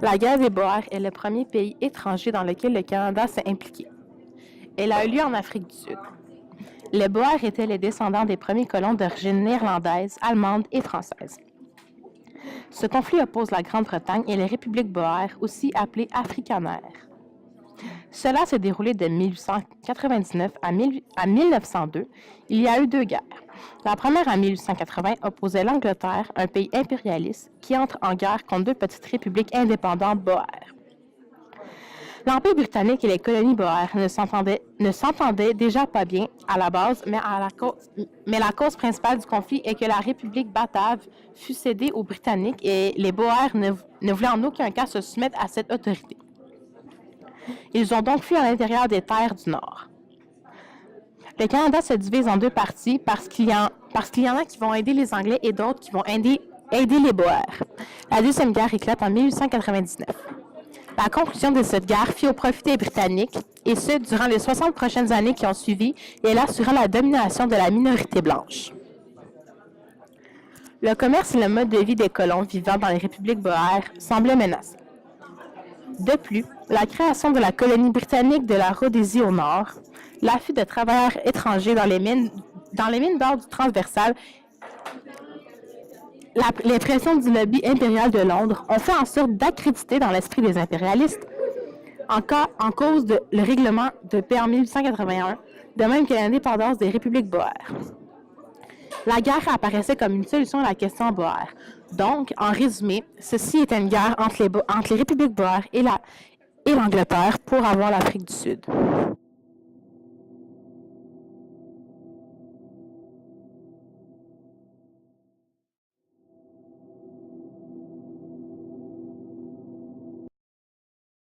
La guerre des Boers est le premier pays étranger dans lequel le Canada s'est impliqué. Elle a eu lieu en Afrique du Sud. Les Boers étaient les descendants des premiers colons d'origine néerlandaise, allemande et française. Ce conflit oppose la Grande-Bretagne et les républiques Boers, aussi appelées afrikaners. Cela s'est déroulé de 1899 à 1902. Il y a eu deux guerres. La première en 1880 opposait l'Angleterre, un pays impérialiste, qui entre en guerre contre deux petites républiques indépendantes Boers. L'Empire britannique et les colonies Boers ne s'entendaient déjà pas bien à la base, mais la cause principale du conflit est que la République batave fut cédée aux Britanniques et les Boers ne voulaient en aucun cas se soumettre à cette autorité. Ils ont donc fui à l'intérieur des terres du Nord. Le Canada se divise en deux parties parce qu'il y en a qui vont aider les Anglais et d'autres qui vont aider les Boers. La Deuxième Guerre éclate en 1899. La conclusion de cette guerre fit au profit des Britanniques, et ce, durant les 60 prochaines années qui ont suivi, et elle assura la domination de la minorité blanche. Le commerce et le mode de vie des colons vivant dans les républiques Boers semblaient menacés. De plus, la création de la colonie britannique de la Rhodésie au nord, l'afflux de travailleurs étrangers dans les mines d'or du transversal, les pressions du lobby impérial de Londres ont fait en sorte d'accréditer dans l'esprit des impérialistes en cause le règlement de paix en 1881, de même que l'indépendance des républiques Boers. La guerre apparaissait comme une solution à la question Boer. Donc, en résumé, ceci était une guerre entre les républiques Boer et l'Angleterre pour avoir l'Afrique du Sud.